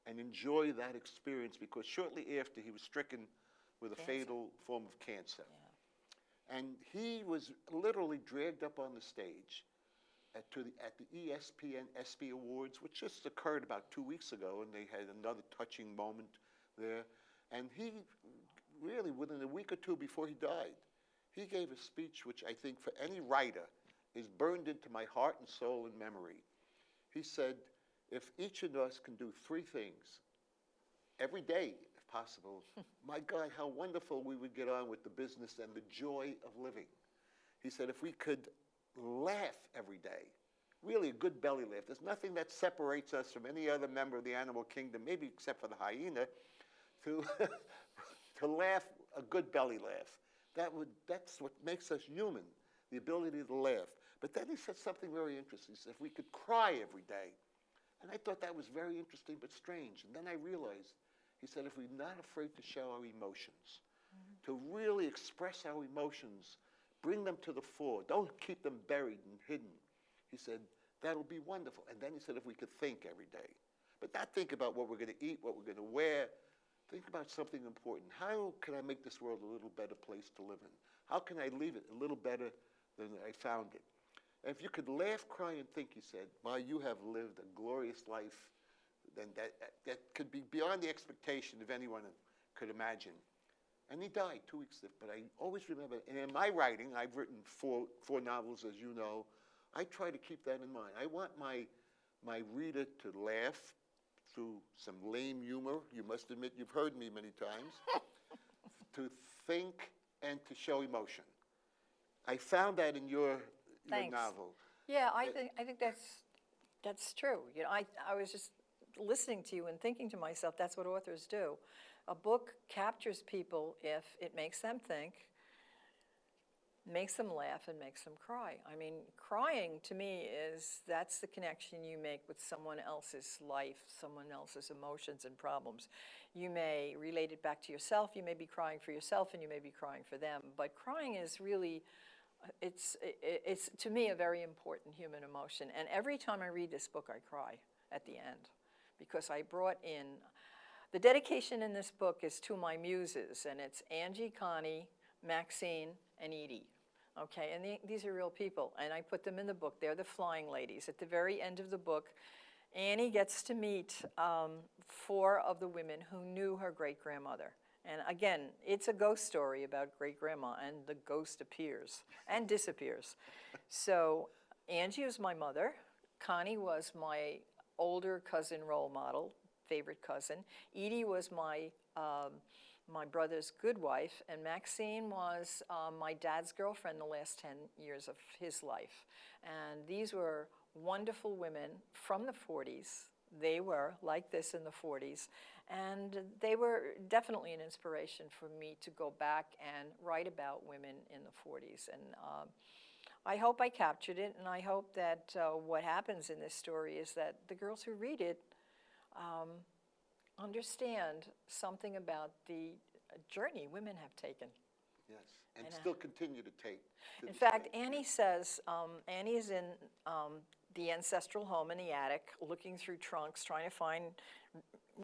and enjoy that experience, because shortly after he was stricken with a fatal form of cancer. Yeah. And he was literally dragged up on the stage at the ESPN ESPY Awards, which just occurred about 2 weeks ago, and they had another touching moment there. And he really, within a week or two before he died, he gave a speech which I think for any writer is burned into my heart and soul and memory. He said, if each of us can do 3 things every day, if possible, my God, how wonderful we would get on with the business and the joy of living. He said, if we could laugh every day, really a good belly laugh. There's nothing that separates us from any other member of the animal kingdom, maybe except for the hyena, to, to laugh a good belly laugh. That's what makes us human, the ability to laugh. But then he said something very interesting. He said, if we could cry every day. And I thought that was very interesting but strange. And then I realized, he said, if we're not afraid to show our emotions, to really express our emotions, bring them to the fore, don't keep them buried and hidden. He said, that'll be wonderful. And then he said, if we could think every day, but not think about what we're going to eat, what we're going to wear, think about something important. How can I make this world a little better place to live in? How can I leave it a little better than I found it? And if you could laugh, cry, and think, he said, why, you have lived a glorious life, then that could be beyond the expectation of anyone could imagine. And he died 2 weeks later. But I always remember, and in my writing, I've written four novels, as you know. I try to keep that in mind. I want my reader to laugh through some lame humor. You must admit, you've heard me many times. To think and to show emotion. I found that in your novel. Yeah, I think that's true. You know, I was just listening to you and thinking to myself, that's what authors do. A book captures people if it makes them think, makes them laugh, and makes them cry. I mean, crying to me that's the connection you make with someone else's life, someone else's emotions and problems. You may relate it back to yourself, you may be crying for yourself, and you may be crying for them. But crying is really, it's to me a very important human emotion. And every time I read this book, I cry at the end, because I brought in, the dedication in this book is to my muses, and it's Angie, Connie, Maxine, and Edie. Okay, and these are real people, and I put them in the book. They're the flying ladies. At the very end of the book, Annie gets to meet 4 of the women who knew her great-grandmother. And again, it's a ghost story about great-grandma, and the ghost appears and disappears. So Angie was my mother. Connie was my older cousin role model, favorite cousin. Edie was my brother's good wife, and Maxine was my dad's girlfriend the last 10 years of his life. And these were wonderful women from the 40s. They were like this in the 40s, and they were definitely an inspiration for me to go back and write about women in the 40s. And I hope I captured it, and I hope that what happens in this story is that the girls who read it understand something about the journey women have taken. Yes, and still continue to take. In fact, Annie says, Annie is in the ancestral home in the attic, looking through trunks, trying to find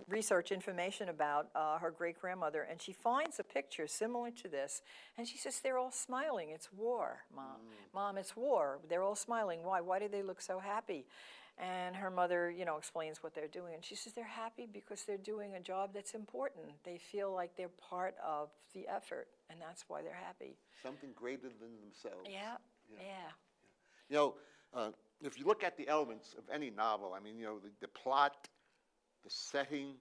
research information about her great-grandmother, and she finds a picture similar to this, and she says, they're all smiling. It's war, Mom. Mom, it's war. They're all smiling. Why? Why do they look so happy? And her mother, you know, explains what they're doing. And she says they're happy because they're doing a job that's important. They feel like they're part of the effort, and that's why they're happy. Something greater than themselves. Yeah. You know, if you look at the elements of any novel, I mean, you know, the plot, the setting,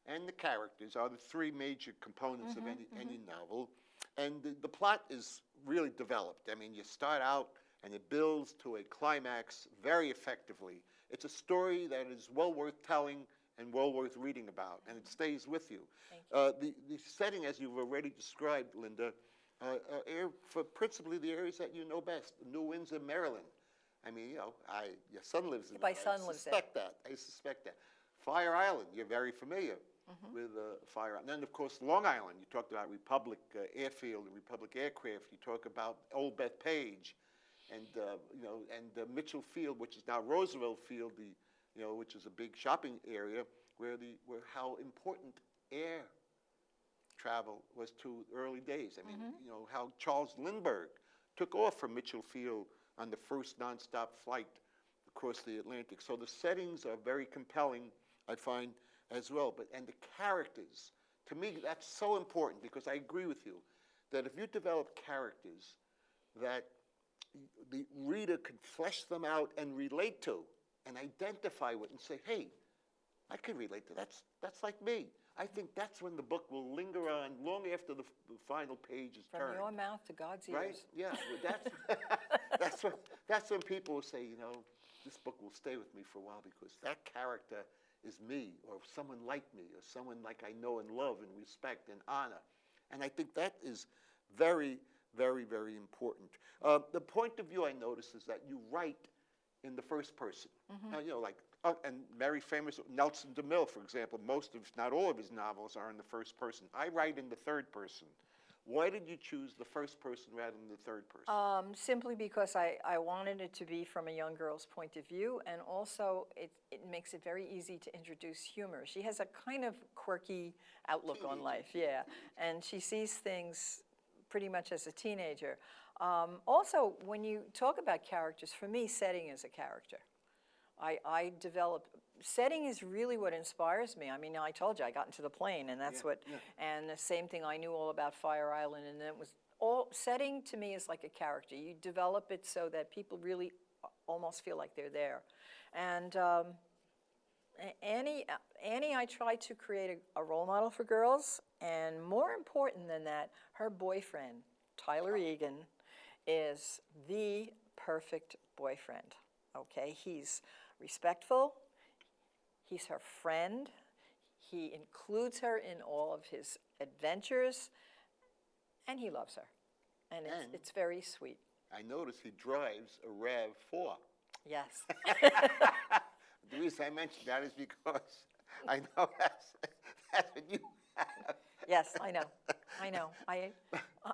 and the characters are the 3 major components of any novel. And the plot is really developed. I mean, you start out, and it builds to a climax very effectively. It's a story that is well worth telling and well worth reading about, and it stays with you. The setting, as you've already described, Linda, for principally the areas that you know best, New Windsor, Maryland. I mean, you know, your son lives in My son lives there. I suspect that. Fire Island, you're very familiar with Fire Island. And then, of course, Long Island. You talked about Republic Airfield and Republic Aircraft. You talk about Old Bethpage. And you know, and Mitchell Field, which is now Roosevelt Field, which is a big shopping area, where how important air travel was to early days. I mean, you know, how Charles Lindbergh took off from Mitchell Field on the first nonstop flight across the Atlantic. So the settings are very compelling, I find, as well. And the characters, to me, that's so important, because I agree with you that if you develop characters that the reader can flesh them out and relate to and identify with and say, hey, I can relate to that. That's like me. I think that's when the book will linger on long after the final page is From turned. your mouth to God's ears. Right? Yeah. That's when people will say, you know, this book will stay with me for a while because that character is me, or someone like me, or someone like I know and love and respect and honor. And I think that is very, very, very important. The point of view I notice is that you write in the first person. Now, you know, like, and very famous Nelson DeMille, for example, most of, if not all of his novels are in the first person. I write in the third person. Why did you choose the first person rather than the third person? Simply because I wanted it to be from a young girl's point of view, and also it makes it very easy to introduce humor. She has a kind of quirky outlook on life, yeah, and she sees things pretty much as a teenager. Also, when you talk about characters, for me, setting is a character. I develop, setting is really what inspires me. I mean, I told you I got into the plane, and that's and the same thing, I knew all about Fire Island, and it was all, setting to me is like a character. You develop it so that people really almost feel like they're there. And Annie, I tried to create a role model for girls, and more important than that, her boyfriend, Tyler Egan, is the perfect boyfriend, okay? He's respectful, he's her friend, he includes her in all of his adventures, and he loves her. And it's very sweet. I notice he drives a RAV4. Yes. The reason I mentioned that is because I know that's what you have. Yes, I know. I know.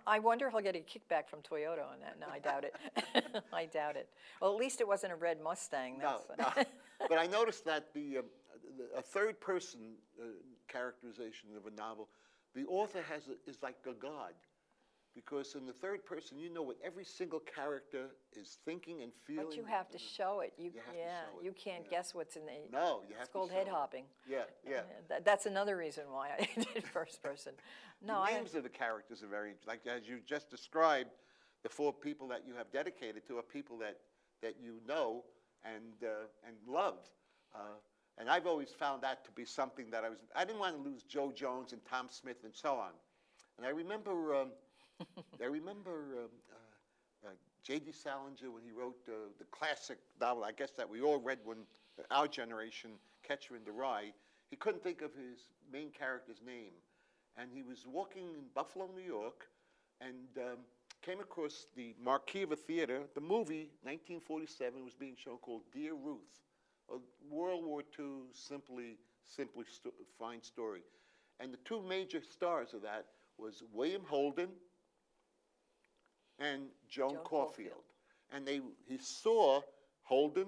I wonder if I'll get a kickback from Toyota on that. No, I doubt it. I doubt it. Well, at least it wasn't a red Mustang. No. But I noticed that a third-person characterization of a novel, the author is like a god. Because in the third person, you know what every single character is thinking and feeling. But you have to show it. You can't guess what's in the. No, you have to show it. It's called head hopping. Yeah. That's another reason why I did first person. No, the names of the characters are very, like as you just described, the four people that you have dedicated to are people that you know and love. And I've always found that to be something that I didn't want to lose Joe Jones and Tom Smith and so on. And I remember. J.D. Salinger, when he wrote the classic novel, I guess that we all read when our generation, Catcher in the Rye, he couldn't think of his main character's name. And he was walking in Buffalo, New York, and came across the marquee of a theater. The movie, 1947, was being shown called Dear Ruth, a World War II simply fine story. And the two major stars of that was William Holden and Joan Caulfield. And he saw Holden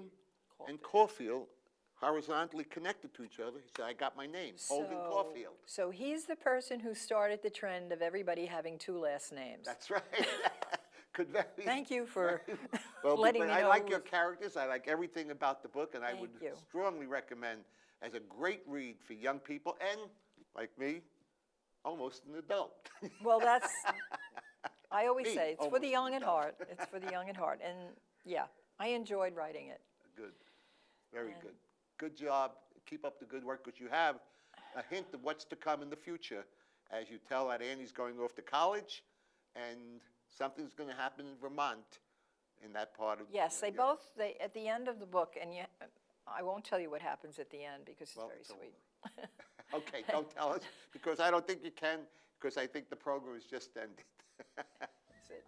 and Caulfield horizontally connected to each other. He said, I got my name, Holden Caulfield. So he's the person who started the trend of everybody having two last names. That's right. Thank you for well, letting me know. I like your characters. I like everything about the book, and I would strongly recommend as a great read for young people and, like me, almost an adult. Well, that's, I always say, it's for the young at heart. It's for the young at heart. And yeah, I enjoyed writing it. Good. Very good. Good job. Keep up the good work, because you have a hint of what's to come in the future as you tell that Annie's going off to college and something's going to happen in Vermont in that part of. Yes, they at the end of the book, and I won't tell you what happens at the end because it's very sweet. Okay, don't tell us, because I don't think you can, because I think the program is just ended. That's it.